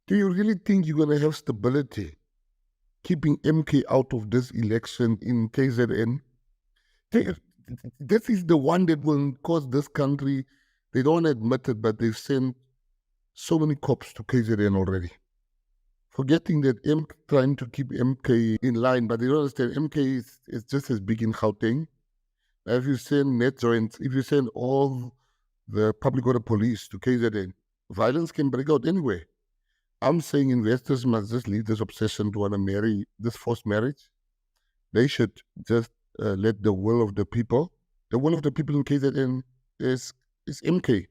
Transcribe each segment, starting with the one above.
Do you really think you're going to have stability keeping MK out of this election in KZN? This is the one that will cause this country, they don't admit it, but they've sent so many cops to KZN already. Forgetting that trying to keep MK in line, but they don't understand MK is just as big in Gauteng. If you send net joints, if you send all the public order police to KZN, violence can break out anywhere. I'm saying investors must just leave this obsession to want to marry, this forced marriage. They should just let the will of the people in KZN is MK.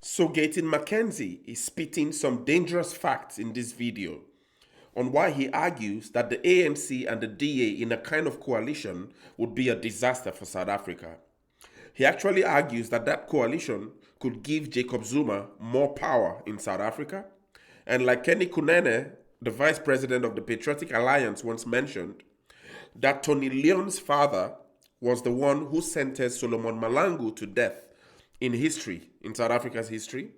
So Gayton McKenzie is spitting some dangerous facts in this video on why he argues that the ANC and the DA in a kind of coalition would be a disaster for South Africa. He actually argues that that coalition could give Jacob Zuma more power in South Africa. And like Kenny Kunene, the vice president of the Patriotic Alliance, once mentioned, that Tony Leon's father was the one who sentenced Solomon Malangu to death in history, in South Africa's history.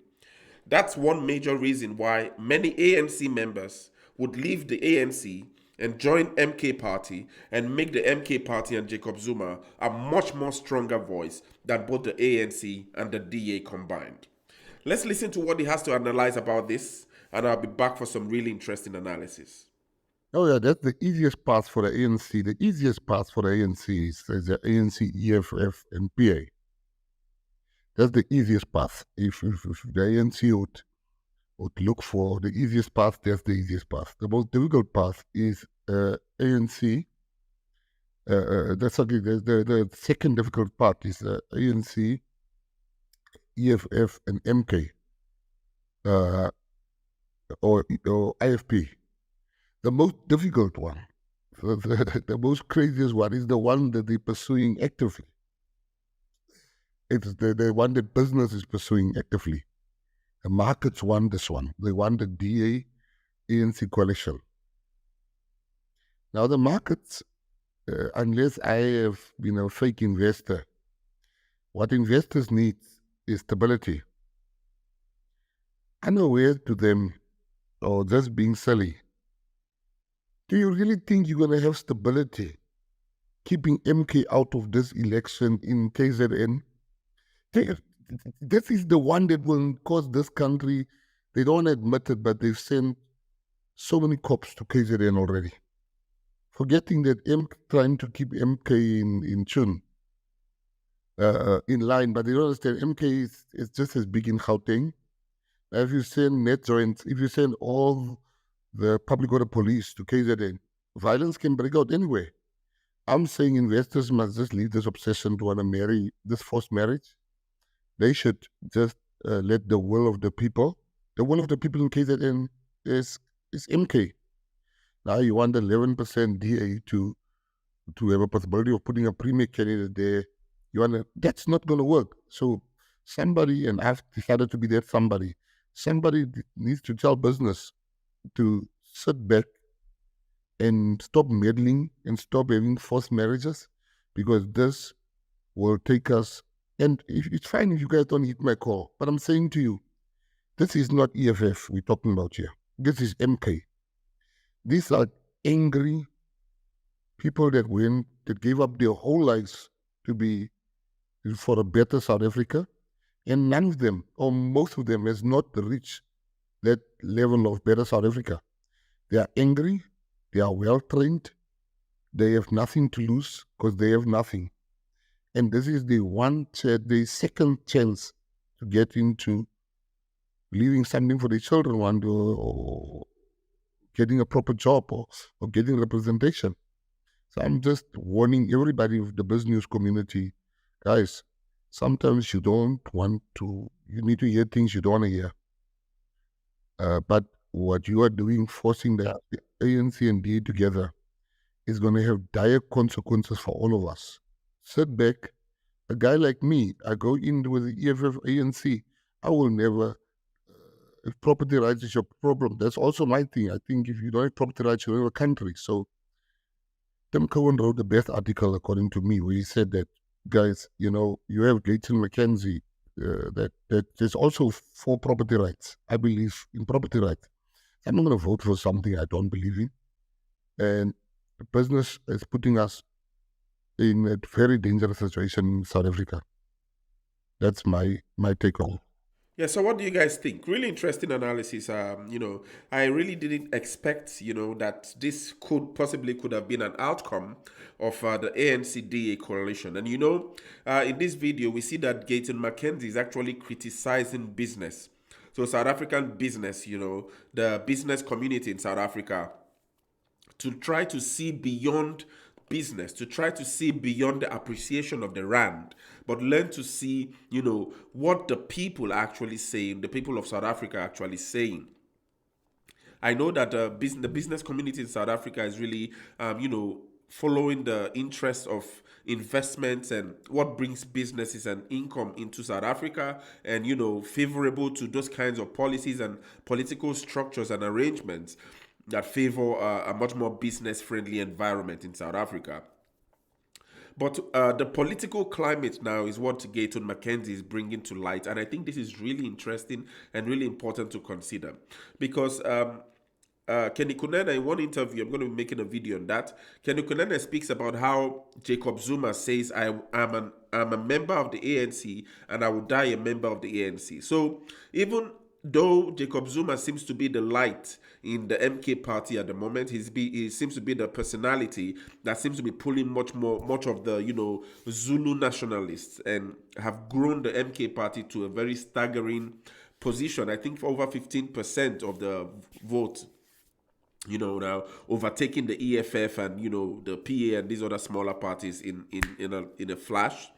That's one major reason why many ANC members would leave the ANC and join MK Party and make the MK Party and Jacob Zuma a much more stronger voice than both the ANC and the DA combined. Let's listen to what he has to analyze about this, and I'll be back for some really interesting analysis. Oh yeah, that's the easiest path for the ANC. The easiest path for the ANC is the ANC, EFF, and PA. That's the easiest path. If the ANC would look for the easiest path, that's the easiest path. The most difficult path is ANC. The second difficult part is ANC, EFF, and MK, or IFP. The most difficult one, the most craziest one, is the one that they're pursuing actively. It's the one that business is pursuing actively. The markets want this one. They want the DA ANC coalition. Now the markets, unless I have been a fake investor, what investors need is stability. Unaware to them, or just being silly. Do you really think you're going to have stability keeping MK out of this election in KZN? This is the one that will cause this country, they don't admit it, but they've sent so many cops to KZN already. Forgetting that trying to keep MK in tune, in line, but they don't understand MK is just as big in Gauteng. If you send net joints, if you send all the public order police to KZN, violence can break out anywhere. I'm saying investors must just leave this obsession to want to marry, this forced marriage. They should just let the will of the people in KZN is MK. Now you want 11% DA to have a possibility of putting a premier candidate there. That's not going to work. So somebody, and I've decided to be that somebody needs to tell business to sit back and stop meddling and stop having forced marriages, because this will take us. And it's fine if you guys don't hit my call, but I'm saying to you, this is not EFF we're talking about here. This is MK. These are angry people that gave up their whole lives for a better South Africa, and none of them, or most of them, has not reached that level of better South Africa. They are angry, they are well trained, they have nothing to lose because they have nothing. And this is the second chance to get into leaving something for the children one day, or getting a proper job, or getting representation. So I'm just warning everybody of the Biznews community, guys, sometimes you need to hear things you don't want to hear. But what you are doing, forcing the ANC and DA together, is going to have dire consequences for all of us. Sit back. A guy like me, I go in with the EFF ANC, I will never, if property rights is your problem, that's also my thing. I think if you don't have property rights, you don't have a country. So Tim Cohen wrote the best article, according to me, where he said that, guys, you have Gayton McKenzie that there's also for property rights. I believe in property rights. I'm not going to vote for something I don't believe in, and the business is putting us in a very dangerous situation in South Africa. That's my take on it. Yeah, so what do you guys think? Really interesting analysis. I really didn't expect, that this could have been an outcome of the ANC-DA coalition. And in this video, we see that Gayton McKenzie is actually criticizing business. So South African business, the business community in South Africa, to try to see beyond business, to try to see beyond the appreciation of the rand, but learn to see, what the people are actually saying, the people of South Africa are actually saying. I know that the business community in South Africa is really, following the interest of investments and what brings businesses and income into South Africa, and favorable to those kinds of policies and political structures and arrangements that favor a much more business friendly environment in South Africa. But the political climate now is what Gayton McKenzie is bringing to light. And I think this is really interesting and really important to consider. Because Kenny Kunene, in one interview, I'm going to be making a video on that. Kenny Kunene speaks about how Jacob Zuma says, I'm a member of the ANC and I will die a member of the ANC. So even though Jacob Zuma seems to be the light in the MK party at the moment, he seems to be the personality that seems to be pulling much of the Zulu nationalists, and have grown the MK party to a very staggering position. I think for over 15% of the vote, now overtaking the EFF and the PA and these other smaller parties in a flash.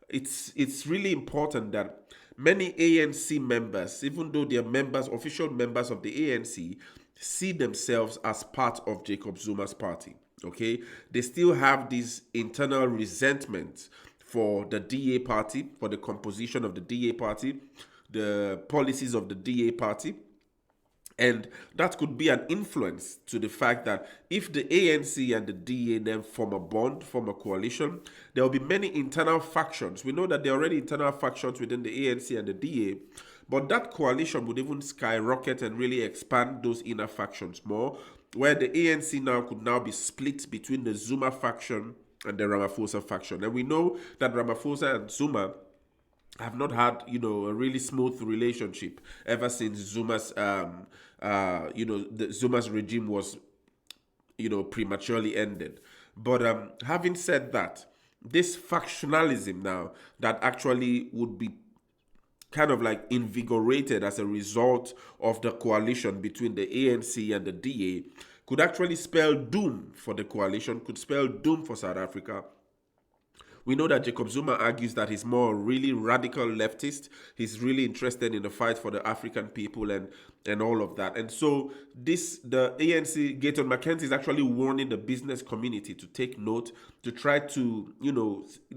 It's really important that many ANC members, even though they are official members of the ANC, see themselves as part of Jacob Zuma's party. Okay, they still have this internal resentment for the DA party, for the composition of the DA party, the policies of the DA party. And that could be an influence to the fact that if the ANC and the DA then form a bond, form a coalition, there will be many internal factions. We know that there are already internal factions within the ANC and the DA, but that coalition would even skyrocket and really expand those inner factions more, where the ANC now could now be split between the Zuma faction and the Ramaphosa faction. And we know that Ramaphosa and Zuma have not had a really smooth relationship ever since Zuma's Zuma's regime was prematurely ended. But having said that, this factionalism now that actually would be kind of like invigorated as a result of the coalition between the ANC and the DA could actually spell doom for the coalition, could spell doom for South Africa. We know that Jacob Zuma argues that he's more really radical leftist. He's really interested in the fight for the African people and all of that. And so the ANC, Gayton McKenzie, is actually warning the business community to take note, to try to,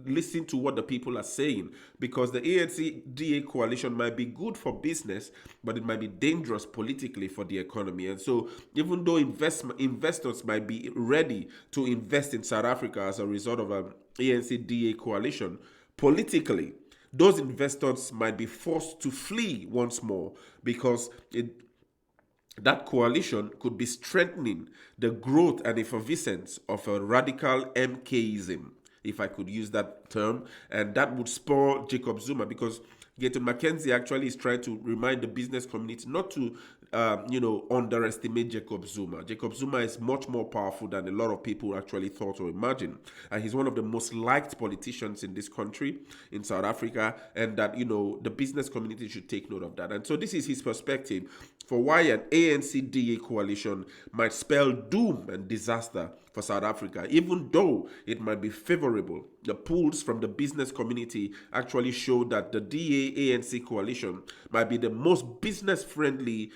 listen to what the people are saying, because the ANC-DA coalition might be good for business, but it might be dangerous politically for the economy. And so even though investors might be ready to invest in South Africa as a result of an ANC-DA coalition, politically, those investors might be forced to flee once more, because that coalition could be strengthening the growth and effervescence of a radical MKism, if I could use that term, and that would spur Jacob Zuma, because Gayton McKenzie actually is trying to remind the business community not to, underestimate Jacob Zuma. Jacob Zuma is much more powerful than a lot of people actually thought or imagined. And he's one of the most liked politicians in this country, in South Africa, and that, the business community should take note of that. And so this is his perspective for why an ANC-DA coalition might spell doom and disaster for South Africa, even though it might be favorable. The polls from the business community actually show that the DA-ANC coalition might be the most business-friendly,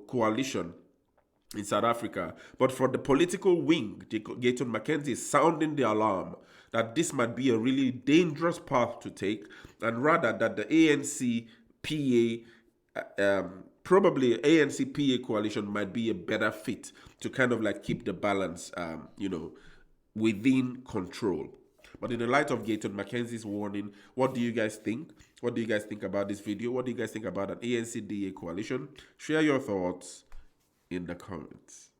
coalition in South Africa. But for the political wing, Gayton McKenzie is sounding the alarm that this might be a really dangerous path to take, and rather that the ANC-PA probably ANC-PA coalition might be a better fit to kind of like keep the balance, within control. But in the light of Gayton McKenzie's warning, what do you guys think? What do you guys think about this video? What do you guys think about an ANC-DA coalition? Share your thoughts in the comments.